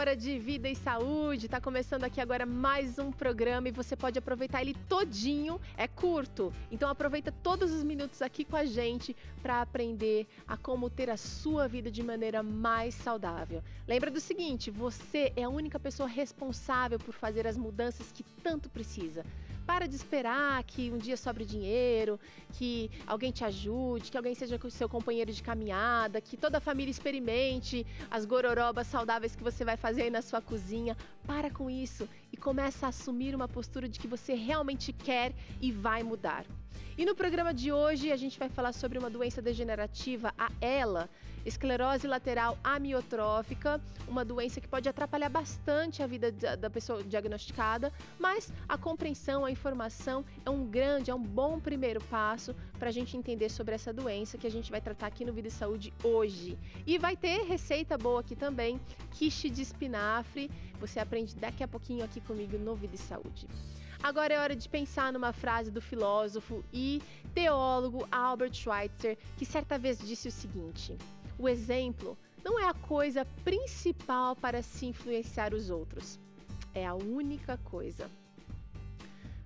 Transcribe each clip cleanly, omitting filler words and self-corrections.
hora de Vida e Saúde. Tá começando aqui agora mais um programa e você pode aproveitar ele todinho. É curto, então aproveita todos os minutos aqui com a gente para aprender a como ter a sua vida de maneira mais saudável. Lembra do seguinte, você é a única pessoa responsável por fazer as mudanças que tanto precisa. Para de esperar que um dia sobre dinheiro, que alguém te ajude, que alguém seja seu companheiro de caminhada, que toda a família experimente as gororobas saudáveis que você vai fazer aí na sua cozinha. Para com isso e começa a assumir uma postura de que você realmente quer e vai mudar. E no programa de hoje a gente vai falar sobre uma doença degenerativa, a ELA, esclerose lateral amiotrófica, uma doença que pode atrapalhar bastante a vida da pessoa diagnosticada, mas a compreensão, a informação é um bom primeiro passo para a gente entender sobre essa doença que a gente vai tratar aqui no Vida e Saúde hoje. E vai ter receita boa aqui também, quiche de espinafre, você aprende daqui a pouquinho aqui comigo no Vida e Saúde. Agora é hora de pensar numa frase do filósofo e teólogo Albert Schweitzer, que certa vez disse o seguinte: o exemplo não é a coisa principal para se influenciar os outros, é a única coisa.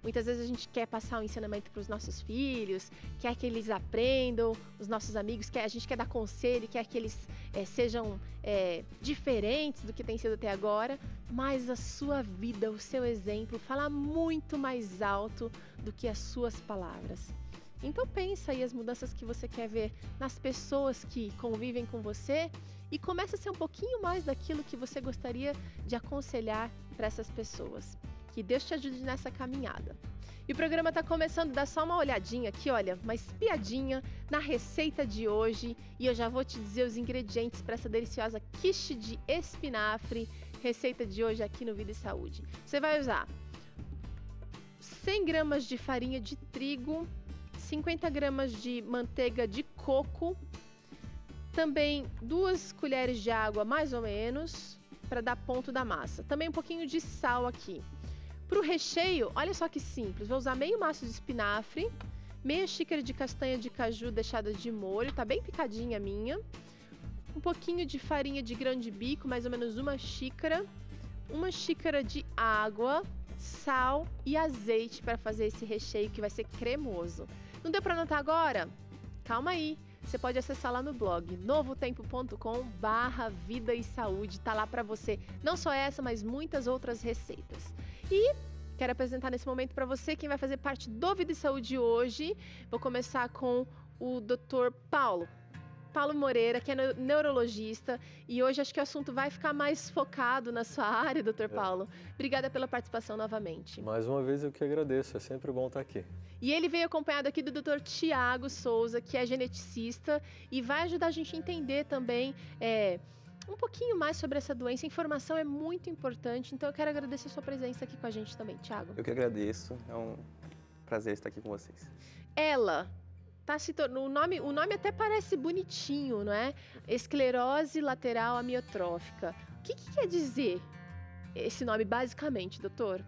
Muitas vezes a gente quer passar um ensinamento para os nossos filhos, quer que eles aprendam, os nossos amigos, a gente quer dar conselho, quer que eles sejam diferentes do que tem sido até agora, mas a sua vida, o seu exemplo, fala muito mais alto do que as suas palavras. Então pensa aí as mudanças que você quer ver nas pessoas que convivem com você e começa a ser um pouquinho mais daquilo que você gostaria de aconselhar para essas pessoas. Que Deus te ajude nessa caminhada. E o programa está começando, dá só uma olhadinha aqui, olha, uma espiadinha na receita de hoje. E eu já vou te dizer os ingredientes para essa deliciosa quiche de espinafre, receita de hoje aqui no Vida e Saúde. Você vai usar 100 gramas de farinha de trigo, 50 gramas de manteiga de coco, também 2 colheres de água mais ou menos, para dar ponto da massa. Também um pouquinho de sal aqui. Para o recheio, olha só que simples, vou usar meio maço de espinafre, meia xícara de castanha de caju deixada de molho, tá bem picadinha a minha, um pouquinho de farinha de grão de bico, mais ou menos uma xícara de água, sal e azeite para fazer esse recheio que vai ser cremoso. Não deu para anotar agora? Calma aí. Você pode acessar lá no blog novotempo.com/vida e saúde, tá lá para você, não só essa, mas muitas outras receitas. E quero apresentar nesse momento para você quem vai fazer parte do Vida e Saúde hoje. Vou começar com o Dr. Paulo Moreira, que é neurologista, e hoje acho que o assunto vai ficar mais focado na sua área, Dr. Paulo. Obrigada pela participação novamente. Mais uma vez eu que agradeço, é sempre bom estar aqui. E ele veio acompanhado aqui do Dr. Tiago Souza, que é geneticista e vai ajudar a gente a entender também um pouquinho mais sobre essa doença. A informação é muito importante, então eu quero agradecer a sua presença aqui com a gente também, Tiago. Eu que agradeço, é um prazer estar aqui com vocês. Ela tá se tornando, o nome até parece bonitinho, não é? Esclerose lateral amiotrófica. O que quer dizer esse nome basicamente, doutor?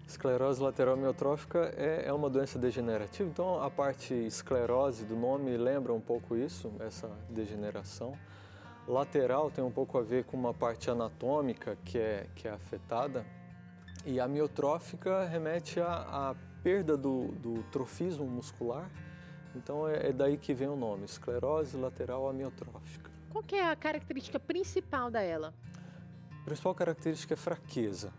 Esclerose lateral amiotrófica é uma doença degenerativa, então a parte esclerose do nome lembra um pouco isso, essa degeneração. Lateral tem um pouco a ver com uma parte anatômica que é afetada, e amiotrófica remete à perda do trofismo muscular, então é daí que vem o nome, esclerose lateral amiotrófica. Qual que é a característica principal da ELA? A principal característica é fraqueza,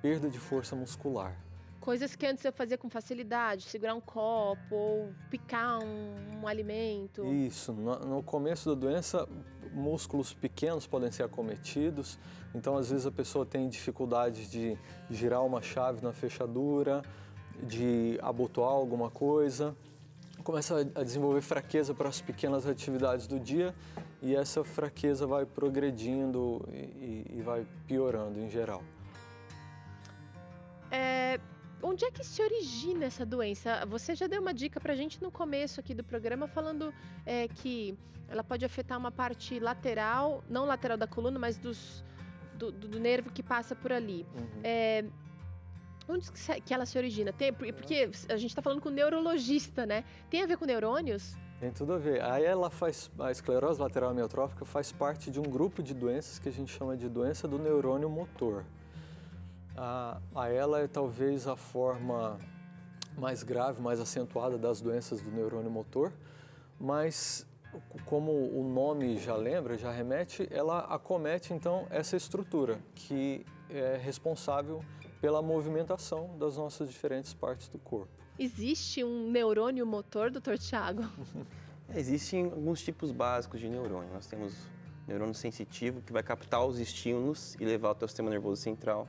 perda de força muscular. Coisas que antes eu fazia com facilidade, segurar um copo ou picar um alimento. Isso, no começo da doença, músculos pequenos podem ser acometidos, então às vezes a pessoa tem dificuldade de girar uma chave na fechadura, de abotoar alguma coisa, começa a desenvolver fraqueza para as pequenas atividades do dia e essa fraqueza vai progredindo e vai piorando em geral. Onde é que se origina essa doença? Você já deu uma dica pra gente no começo aqui do programa, falando que ela pode afetar uma parte lateral, não lateral da coluna, mas do nervo que passa por ali. Uhum. Onde que ela se origina? Porque a gente está falando com neurologista, né? Tem a ver com neurônios? Tem tudo a ver. Aí a esclerose lateral amiotrófica faz parte de um grupo de doenças que a gente chama de doença do neurônio motor. Ela é talvez a forma mais grave, mais acentuada das doenças do neurônio motor, mas como o nome já lembra, já remete, ela acomete então essa estrutura que é responsável pela movimentação das nossas diferentes partes do corpo. Existe um neurônio motor, doutor Tiago? Existem alguns tipos básicos de neurônio. Nós temos o neurônio sensitivo, que vai captar os estímulos e levar ao sistema nervoso central.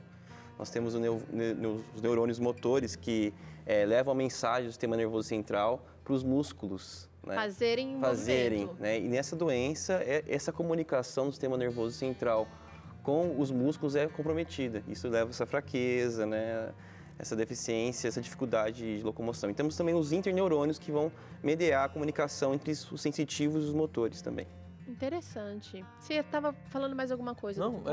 Nós temos os neurônios motores, que levam a mensagem do sistema nervoso central para os músculos. Né? Fazerem, né? E nessa doença, essa comunicação do sistema nervoso central com os músculos é comprometida. Isso leva a essa fraqueza, né? Essa deficiência, essa dificuldade de locomoção. E temos também os interneurônios que vão mediar a comunicação entre os sensitivos e os motores também. Interessante. Você estava falando mais alguma coisa? Não,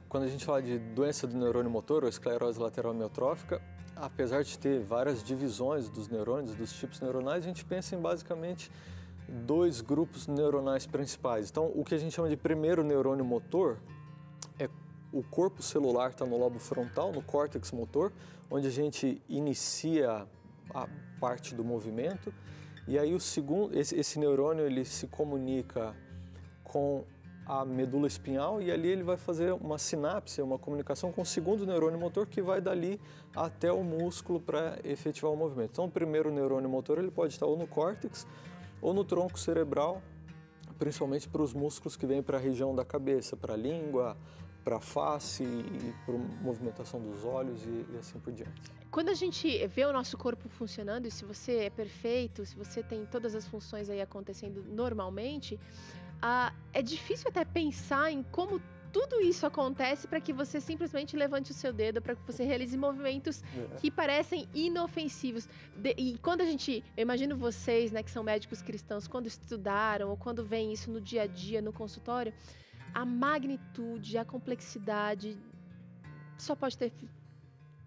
quando a gente fala de doença do neurônio motor ou esclerose lateral amiotrófica, apesar de ter várias divisões dos neurônios, dos tipos neuronais, a gente pensa em basicamente 2 grupos neuronais principais. Então, o que a gente chama de primeiro neurônio motor é o corpo celular, está no lobo frontal, no córtex motor, onde a gente inicia a parte do movimento. E aí esse neurônio ele se comunica com a medula espinhal e ali ele vai fazer uma sinapse, uma comunicação com o segundo neurônio motor que vai dali até o músculo para efetivar o movimento. Então, o primeiro neurônio motor ele pode estar ou no córtex ou no tronco cerebral, principalmente para os músculos que vêm para a região da cabeça, para a língua, para a face e para a movimentação dos olhos e assim por diante. Quando a gente vê o nosso corpo funcionando, e se você é perfeito, se você tem todas as funções aí acontecendo normalmente, é difícil até pensar em como tudo isso acontece para que você simplesmente levante o seu dedo, para que você realize movimentos que parecem inofensivos. E quando eu imagino vocês, né, que são médicos cristãos, quando estudaram ou quando veem isso no dia a dia, no consultório, a magnitude, a complexidade só pode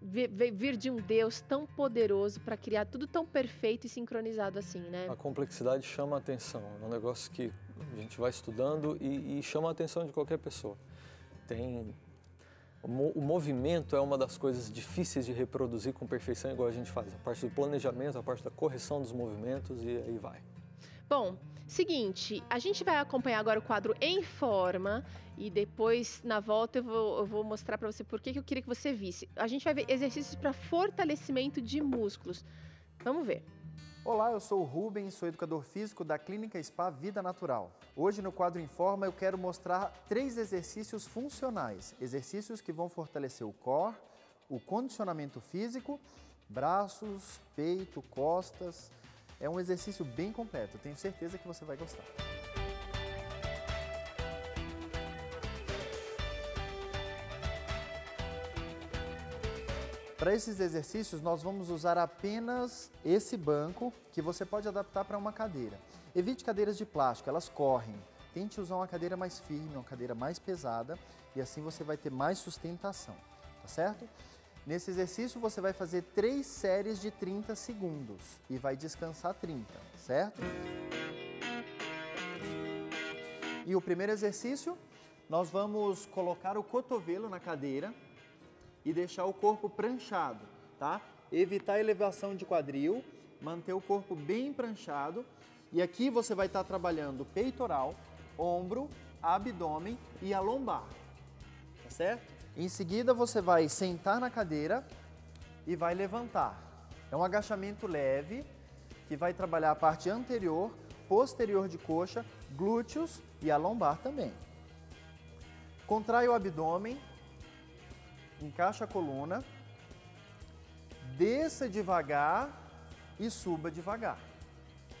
vir de um Deus tão poderoso para criar tudo tão perfeito e sincronizado assim, né? A complexidade chama a atenção, é um negócio que a gente vai estudando e chama a atenção de qualquer pessoa. O movimento é uma das coisas difíceis de reproduzir com perfeição igual a gente faz. A parte do planejamento, a parte da correção dos movimentos e aí vai. Bom, seguinte, a gente vai acompanhar agora o quadro Em Forma e depois, na volta, eu vou mostrar para você por que eu queria que você visse. A gente vai ver exercícios para fortalecimento de músculos. Vamos ver. Olá, eu sou o Rubens, sou educador físico da Clínica Spa Vida Natural. Hoje no quadro Em Forma eu quero mostrar 3 exercícios funcionais. Exercícios que vão fortalecer o core, o condicionamento físico, braços, peito, costas. É um exercício bem completo, tenho certeza que você vai gostar. Para esses exercícios, nós vamos usar apenas esse banco, que você pode adaptar para uma cadeira. Evite cadeiras de plástico, elas correm. Tente usar uma cadeira mais firme, uma cadeira mais pesada, e assim você vai ter mais sustentação, tá certo? Nesse exercício, você vai fazer 3 séries de 30 segundos e vai descansar 30, certo? E o primeiro exercício, nós vamos colocar o cotovelo na cadeira e deixar o corpo pranchado, tá? Evitar a elevação de quadril, manter o corpo bem pranchado. E aqui você vai estar trabalhando peitoral, ombro, abdômen e a lombar, tá certo? Em seguida você vai sentar na cadeira e vai levantar. É um agachamento leve que vai trabalhar a parte anterior, posterior de coxa, glúteos e a lombar também. Contrai o abdômen. Encaixa a coluna, desça devagar e suba devagar.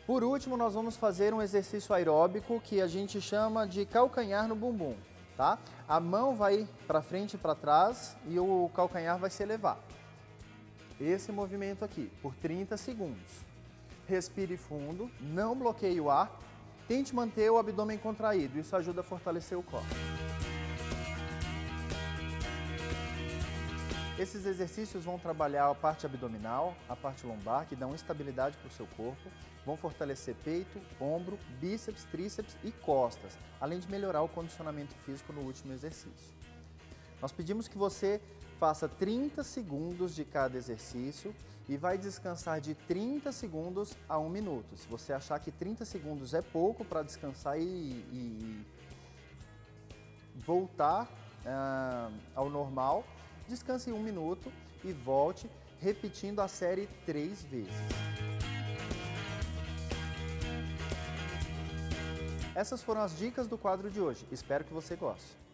Por último, nós vamos fazer um exercício aeróbico que a gente chama de calcanhar no bumbum, tá? A mão vai para frente e para trás e o calcanhar vai se elevar. Esse movimento aqui, por 30 segundos. Respire fundo, não bloqueie o ar, tente manter o abdômen contraído, isso ajuda a fortalecer o core. Esses exercícios vão trabalhar a parte abdominal, a parte lombar, que dão estabilidade para o seu corpo, vão fortalecer peito, ombro, bíceps, tríceps e costas, além de melhorar o condicionamento físico no último exercício. Nós pedimos que você faça 30 segundos de cada exercício e vai descansar de 30 segundos a 1 minuto. Se você achar que 30 segundos é pouco para descansar e voltar ao normal, descanse 1 minuto e volte, repetindo a série 3 vezes. Essas foram as dicas do quadro de hoje. Espero que você goste.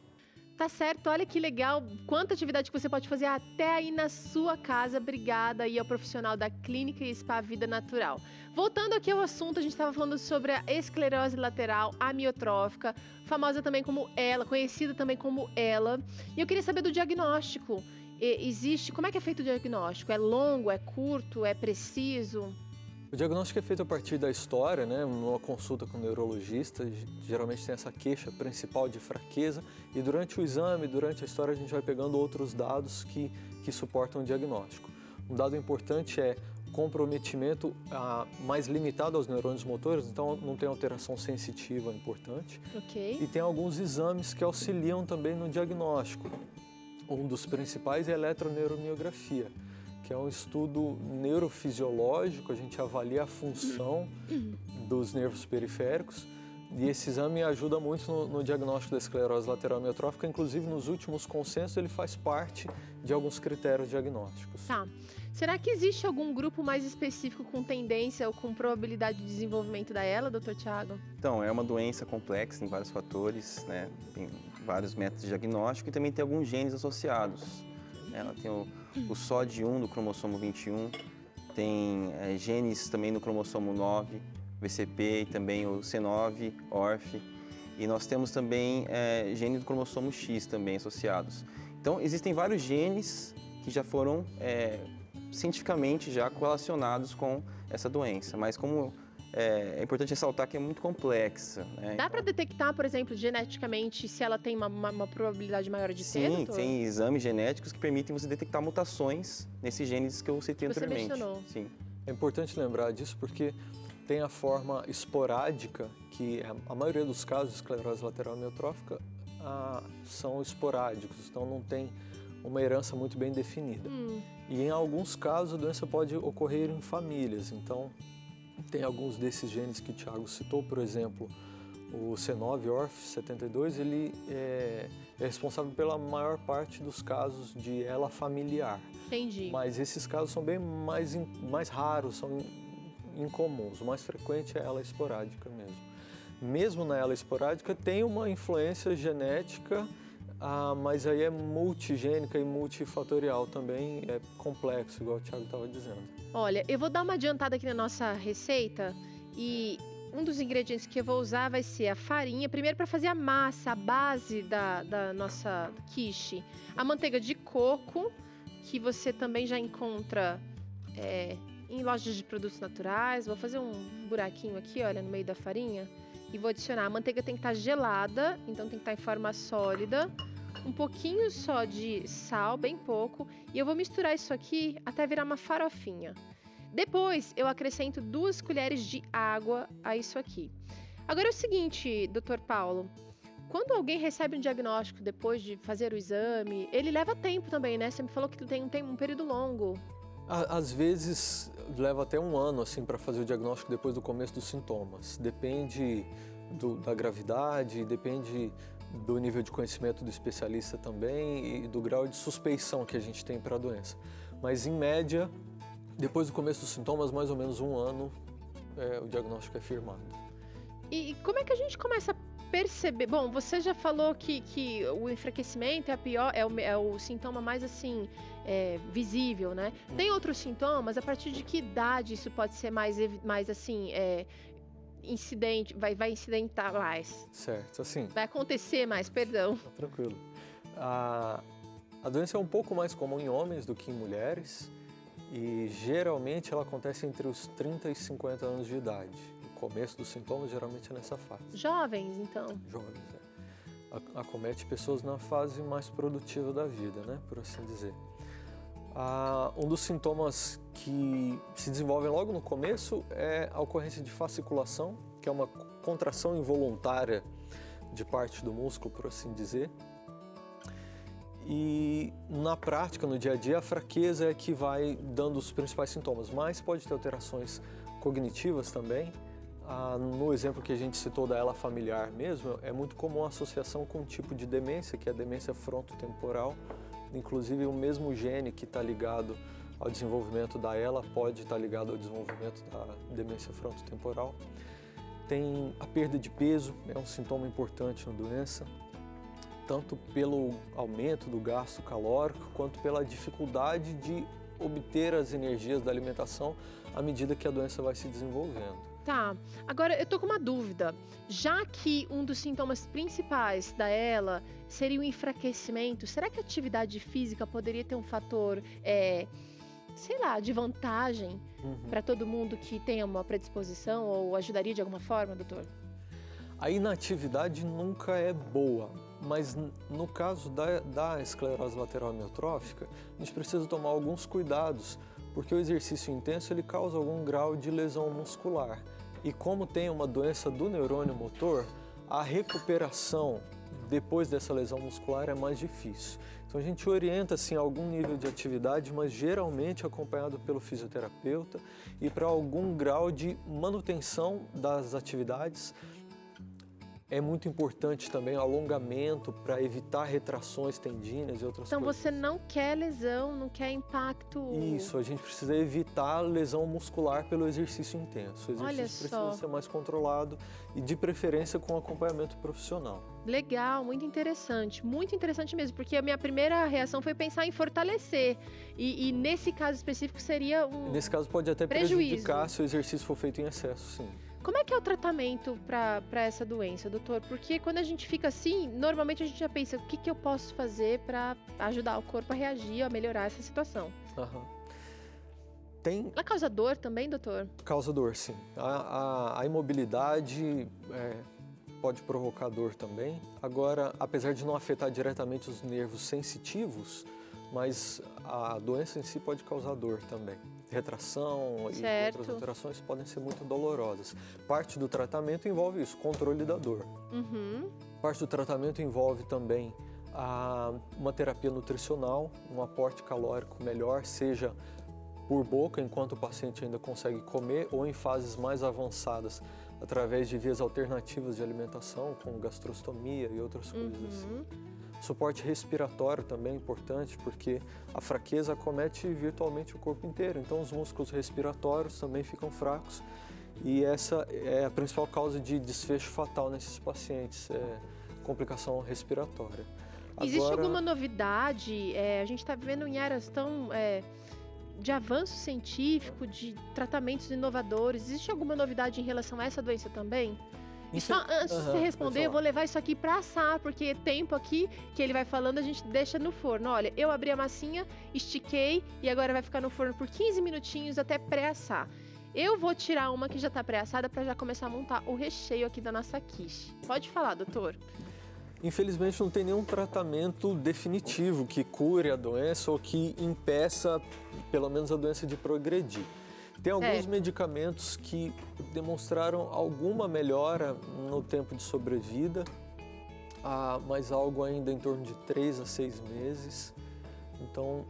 Tá certo, olha que legal, quanta atividade que você pode fazer até aí na sua casa. Obrigada aí ao profissional da Clínica e Spa Vida Natural. Voltando aqui ao assunto, a gente estava falando sobre a esclerose lateral amiotrófica, famosa também como ELA, conhecida também como ELA. E eu queria saber do diagnóstico. Como é que é feito o diagnóstico? É longo, é curto, é preciso? O diagnóstico é feito a partir da história, né? Numa consulta com o neurologista, geralmente tem essa queixa principal de fraqueza e durante o exame, durante a história, a gente vai pegando outros dados que suportam o diagnóstico. Um dado importante é comprometimento mais limitado aos neurônios motores, então não tem alteração sensitiva importante. Ok. E tem alguns exames que auxiliam também no diagnóstico. Um dos principais é a eletroneuromiografia, que é um estudo neurofisiológico, a gente avalia a função dos nervos periféricos e esse exame ajuda muito no diagnóstico da esclerose lateral amiotrófica, inclusive nos últimos consensos ele faz parte de alguns critérios diagnósticos. Tá. Será que existe algum grupo mais específico com tendência ou com probabilidade de desenvolvimento da ELA, Dr. Thiago? Então, é uma doença complexa, tem vários fatores, né? Tem vários métodos de diagnóstico e também tem alguns genes associados. Ela tem o SOD1 do cromossomo 21, tem genes também no cromossomo 9, VCP, e também o C9, ORF, e nós temos também genes do cromossomo X também associados. Então, existem vários genes que já foram cientificamente já correlacionados com essa doença, mas como é importante ressaltar que é muito complexa. Né? Dá para detectar, por exemplo, geneticamente, se ela tem uma probabilidade maior de ter? Sim, tem exames genéticos que permitem você detectar mutações nesses genes que eu citei anteriormente. Você mencionou. Sim. É importante lembrar disso porque tem a forma esporádica, que a maioria dos casos de esclerose lateral amiotrófica são esporádicos, então não tem uma herança muito bem definida. E em alguns casos a doença pode ocorrer em famílias, então tem alguns desses genes que o Thiago citou, por exemplo, o C9-ORF72, ele é responsável pela maior parte dos casos de ELA familiar. Entendi. Mas esses casos são bem mais raros, são incomuns. O mais frequente é a ELA esporádica mesmo. Mesmo na ELA esporádica tem uma influência genética, mas aí é multigênica e multifatorial também, é complexo, igual o Thiago estava dizendo. Olha, eu vou dar uma adiantada aqui na nossa receita e um dos ingredientes que eu vou usar vai ser a farinha, primeiro para fazer a massa, a base da nossa quiche, a manteiga de coco, que você também já encontra em lojas de produtos naturais. Vou fazer um buraquinho aqui, olha, no meio da farinha e vou adicionar. A manteiga tem que estar gelada, então tem que estar em forma sólida. Um pouquinho só de sal, bem pouco, e eu vou misturar isso aqui até virar uma farofinha. Depois eu acrescento 2 colheres de água a isso aqui. Agora é o seguinte, Dr. Paulo, quando alguém recebe um diagnóstico depois de fazer o exame, ele leva tempo também, né? Você me falou que tem um período longo. Às vezes leva até 1 ano assim, para fazer o diagnóstico depois do começo dos sintomas. Depende da gravidade, depende do nível de conhecimento do especialista também e do grau de suspeição que a gente tem para a doença. Mas, em média, depois do começo dos sintomas, mais ou menos 1 ano, o diagnóstico é firmado. E como é que a gente começa a perceber? Bom, você já falou que o enfraquecimento é o sintoma mais assim visível, né? Tem outros sintomas? A partir de que idade isso pode ser mais assim incidente, vai incidentar mais? Certo, assim. Vai acontecer mais, perdão. Tá tranquilo. A doença é um pouco mais comum em homens do que em mulheres e geralmente ela acontece entre os 30 e 50 anos de idade. O começo dos sintomas geralmente é nessa fase. Jovens, então? Jovens, Acomete pessoas na fase mais produtiva da vida, né, por assim dizer. Um dos sintomas que se desenvolvem logo no começo é a ocorrência de fasciculação, que é uma contração involuntária de parte do músculo, por assim dizer. E na prática, no dia a dia, a fraqueza é que vai dando os principais sintomas, mas pode ter alterações cognitivas também. No exemplo que a gente citou da ELA familiar mesmo, é muito comum a associação com um tipo de demência, que é a demência frontotemporal. Inclusive, o mesmo gene que está ligado ao desenvolvimento da ELA pode estar ligado ao desenvolvimento da demência frontotemporal. Tem a perda de peso, é um sintoma importante na doença, tanto pelo aumento do gasto calórico, quanto pela dificuldade de obter as energias da alimentação à medida que a doença vai se desenvolvendo. Tá, agora eu tô com uma dúvida. Já que um dos sintomas principais da ELA seria o enfraquecimento, será que a atividade física poderia ter um fator, sei lá, de vantagem para todo mundo que tenha uma predisposição ou ajudaria de alguma forma, doutor? A inatividade nunca é boa, mas no caso da esclerose lateral amiotrófica, a gente precisa tomar alguns cuidados, porque o exercício intenso ele causa algum grau de lesão muscular. E como tem uma doença do neurônio motor, a recuperação depois dessa lesão muscular é mais difícil. Então a gente orienta assim algum nível de atividade, mas geralmente acompanhado pelo fisioterapeuta e para algum grau de manutenção das atividades. É muito importante também o alongamento para evitar retrações tendíneas e outras coisas. Então você não quer lesão, não quer impacto... Isso, a gente precisa evitar a lesão muscular pelo exercício intenso. O exercício precisa ser mais controlado e de preferência com acompanhamento profissional. Legal, muito interessante mesmo, porque a minha primeira reação foi pensar em fortalecer e nesse caso específico seria um Nesse caso pode até prejudicar se o exercício for feito em excesso, sim. Como é que é o tratamento para essa doença, doutor? Porque quando a gente fica assim, normalmente a gente já pensa, o que eu posso fazer para ajudar o corpo a reagir, a melhorar essa situação? Ela causa dor também, doutor? Causa dor, sim. A imobilidade pode provocar dor também. Agora, apesar de não afetar diretamente os nervos sensitivos, mas a doença em si pode causar dor também. Retração e outras alterações podem ser muito dolorosas. Parte do tratamento envolve isso, controle da dor. Parte do tratamento envolve também uma terapia nutricional, um aporte calórico melhor, seja por boca, enquanto o paciente ainda consegue comer, ou em fases mais avançadas, através de vias alternativas de alimentação, como gastrostomia e outras coisas assim. Suporte respiratório também é importante, porque a fraqueza acomete virtualmente o corpo inteiro. Então, os músculos respiratórios também ficam fracos. E essa é a principal causa de desfecho fatal nesses pacientes, complicação respiratória. Existe alguma novidade? A gente está vivendo em eras tão... de avanço científico, de tratamentos inovadores. Existe alguma novidade em relação a essa doença também? E só antes de você responder, eu vou levar isso aqui para assar, porque tempo aqui que ele vai falando, a gente deixa no forno. Olha, eu abri a massinha, estiquei e agora vai ficar no forno por 15 minutinhos até pré-assar. Eu vou tirar uma que já está pré-assada para já começar a montar o recheio aqui da nossa quiche. Pode falar, doutor. Infelizmente não tem nenhum tratamento definitivo que cure a doença ou que impeça, pelo menos, a doença de progredir. Tem alguns medicamentos que demonstraram alguma melhora no tempo de sobrevida, mas algo ainda em torno de 3 a 6 meses. Então,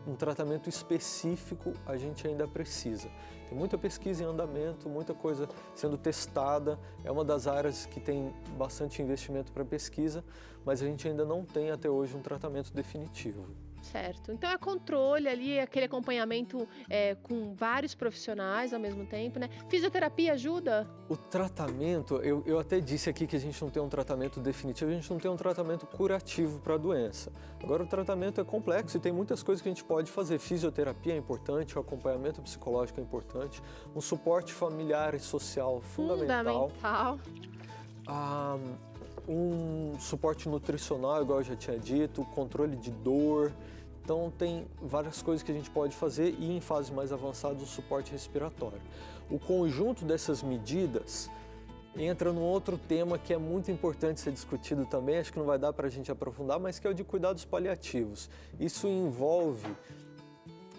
um tratamento específico a gente ainda precisa. Tem muita pesquisa em andamento, muita coisa sendo testada. É uma das áreas que tem bastante investimento para pesquisa, mas a gente ainda não tem até hoje um tratamento definitivo. Certo. Então é controle ali, aquele acompanhamento com vários profissionais ao mesmo tempo, né? Fisioterapia ajuda? O tratamento, eu até disse aqui que a gente não tem um tratamento definitivo, a gente não tem um tratamento curativo para a doença. Agora o tratamento é complexo e tem muitas coisas que a gente pode fazer. Fisioterapia é importante, o acompanhamento psicológico é importante, um suporte familiar e social fundamental. Um suporte nutricional, igual eu já tinha dito, controle de dor. Então, tem várias coisas que a gente pode fazer e, em fases mais avançadas, o suporte respiratório. O conjunto dessas medidas entra num outro tema que é muito importante ser discutido também, acho que não vai dar para a gente aprofundar, mas que é o de cuidados paliativos. Isso envolve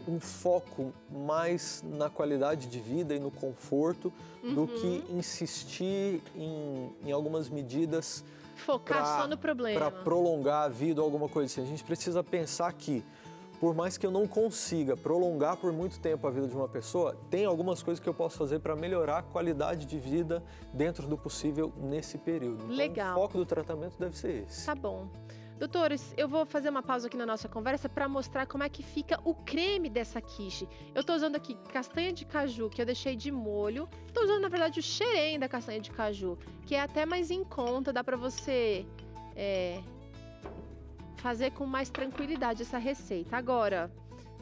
um foco mais na qualidade de vida e no conforto do que insistir em algumas medidas Focar só no problema. para prolongar a vida ou alguma coisa assim. A gente precisa pensar que, por mais que eu não consiga prolongar por muito tempo a vida de uma pessoa, tem algumas coisas que eu posso fazer para melhorar a qualidade de vida dentro do possível nesse período. Então, Legal. o foco do tratamento deve ser esse. Tá bom. Doutores, eu vou fazer uma pausa aqui na nossa conversa para mostrar como é que fica o creme dessa quiche. Eu tô usando aqui castanha de caju, que eu deixei de molho. Tô usando, na verdade, o xerém da castanha de caju, que é até mais em conta, dá para você fazer com mais tranquilidade essa receita. Agora,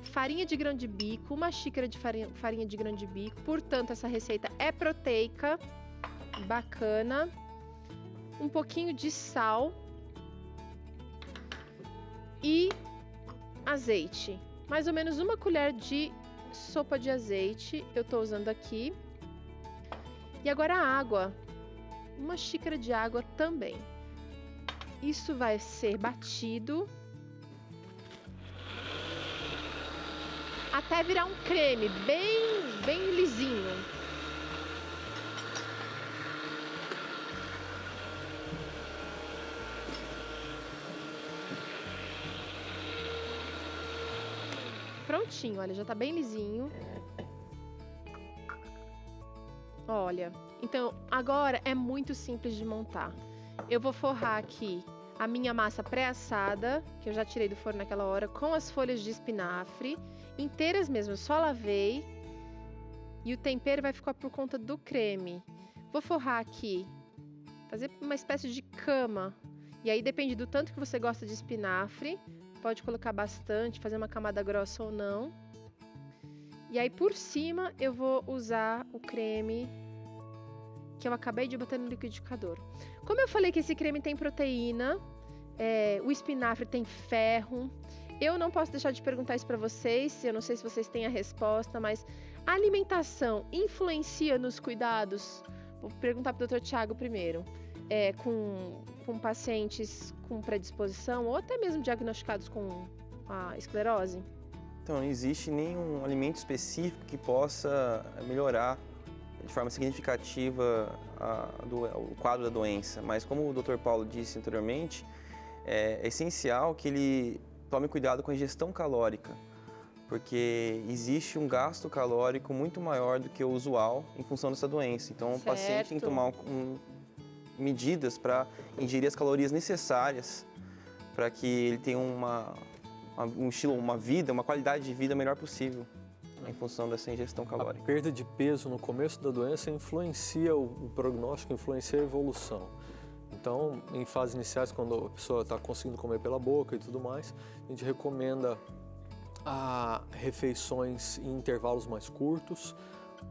farinha de grão de bico, 1 xícara de farinha de grão de bico. Portanto, essa receita é proteica, bacana. Um pouquinho de sal e azeite. Mais ou menos 1 colher de sopa de azeite eu tô usando aqui. E agora a água. 1 xícara de água também. Isso vai ser batido até virar um creme bem lisinho. Prontinho, olha, já tá bem lisinho. Olha, então agora é muito simples de montar. Eu vou forrar aqui a minha massa pré-assada, que eu já tirei do forno naquela hora, com as folhas de espinafre, inteiras mesmo, eu só lavei. E o tempero vai ficar por conta do creme. Vou forrar aqui, fazer uma espécie de cama. E aí depende do tanto que você gosta de espinafre. Pode colocar bastante, fazer uma camada grossa ou não. E aí por cima eu vou usar o creme que eu acabei de botar no liquidificador. Como eu falei que esse creme tem proteína, o espinafre tem ferro, eu não posso deixar de perguntar isso para vocês, eu não sei se vocês têm a resposta, mas a alimentação influencia nos cuidados? Vou perguntar para o Dr. Thiago primeiro. Com pacientes com predisposição ou até mesmo diagnosticados com a esclerose? Então, não existe nenhum alimento específico que possa melhorar de forma significativa o quadro da doença, mas como o Dr. Paulo disse anteriormente, é essencial que ele tome cuidado com a ingestão calórica, porque existe um gasto calórico muito maior do que o usual em função dessa doença. Então, o paciente tem que tomar medidas para ingerir as calorias necessárias para que ele tenha um estilo, uma qualidade de vida melhor possível em função dessa ingestão calórica. A perda de peso no começo da doença influencia o prognóstico, influencia a evolução. Então, em fases iniciais, quando a pessoa está conseguindo comer pela boca e tudo mais, a gente recomenda refeições em intervalos mais curtos,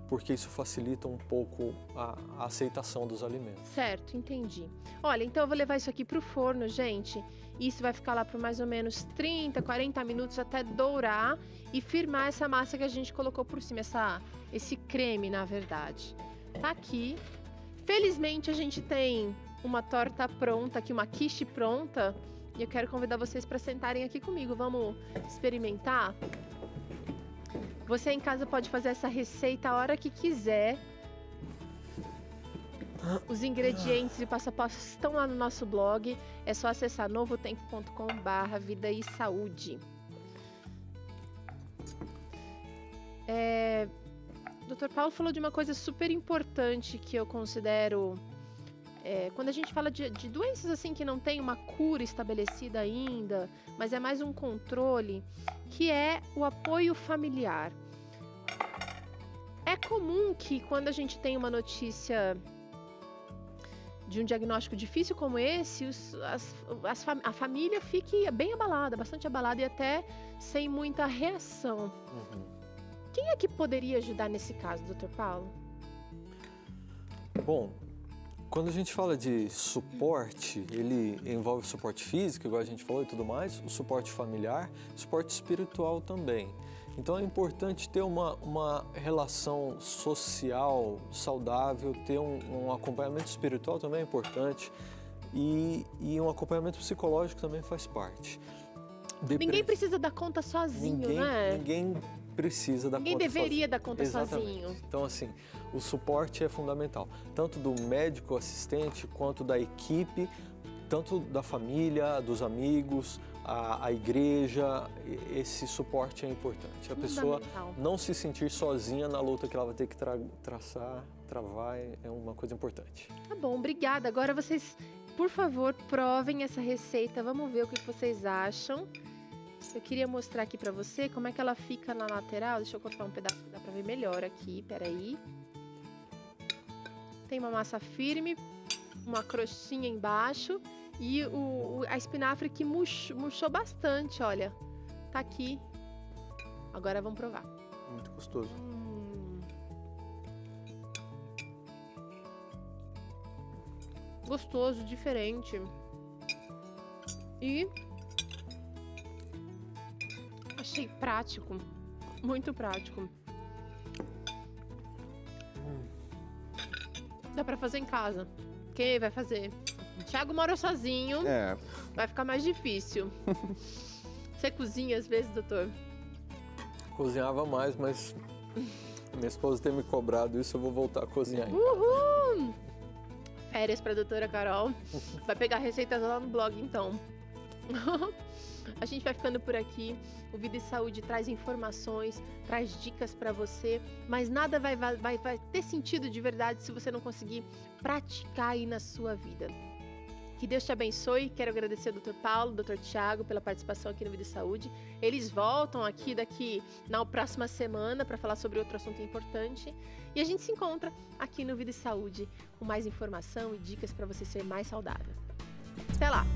porque isso facilita um pouco a aceitação dos alimentos. Certo, entendi. Olha, então eu vou levar isso aqui pro forno, gente. Isso vai ficar lá por mais ou menos 30, 40 minutos até dourar e firmar essa massa que a gente colocou por cima, esse creme, na verdade. Tá aqui. Felizmente a gente tem uma torta pronta aqui, uma quiche pronta. E eu quero convidar vocês para sentarem aqui comigo. Vamos experimentar? Você em casa pode fazer essa receita a hora que quiser. Os ingredientes e o passo a passo estão lá no nosso blog. É só acessar novotempo.com/vida e saúde. Dr. Paulo falou de uma coisa super importante que eu considero... quando a gente fala de doenças assim que não tem uma cura estabelecida ainda, mas é mais um controle, que é o apoio familiar. É comum que quando a gente tem uma notícia de um diagnóstico difícil como esse, a família fique bem abalada, bastante abalada e até sem muita reação. Quem é que poderia ajudar nesse caso, Dr. Paulo? Bom, quando a gente fala de suporte, ele envolve suporte físico, igual a gente falou e tudo mais, o suporte familiar, suporte espiritual também. Então é importante ter uma relação social saudável, ter um acompanhamento espiritual também é importante e um acompanhamento psicológico também faz parte. Ninguém precisa dar conta sozinho, né? Ninguém precisa dar conta sozinho. Ninguém deveria dar conta sozinho. Então, assim, o suporte é fundamental, tanto do médico assistente quanto da equipe, tanto da família, dos amigos, a igreja, esse suporte é importante. A pessoa não se sentir sozinha na luta que ela vai ter que travar, é uma coisa importante. Tá bom, obrigada. Agora vocês, por favor, provem essa receita. Vamos ver o que vocês acham. Eu queria mostrar aqui pra você como é que ela fica na lateral. Deixa eu cortar um pedaço que dá pra ver melhor aqui, peraí. Tem uma massa firme, uma crostinha embaixo. E a espinafre que murchou bastante, olha. Tá aqui. Agora vamos provar. Muito gostoso. Gostoso, diferente. E achei prático. Muito prático. Dá pra fazer em casa. Quem vai fazer? O Thiago mora sozinho. Vai ficar mais difícil. Você cozinha às vezes, doutor? Cozinhava mais, mas minha esposa tem me cobrado isso, eu vou voltar a cozinhar. Uhul! Férias pra doutora Carol. Vai pegar receitas lá no blog, então. A gente vai ficando por aqui. O Vida e Saúde traz informações, traz dicas para você, mas nada vai ter sentido de verdade se você não conseguir praticar aí na sua vida. Que Deus te abençoe. Quero agradecer ao Dr. Paulo, ao Dr. Tiago pela participação aqui no Vida e Saúde. Eles voltam aqui na próxima semana para falar sobre outro assunto importante. E a gente se encontra aqui no Vida e Saúde com mais informação e dicas para você ser mais saudável. Até lá!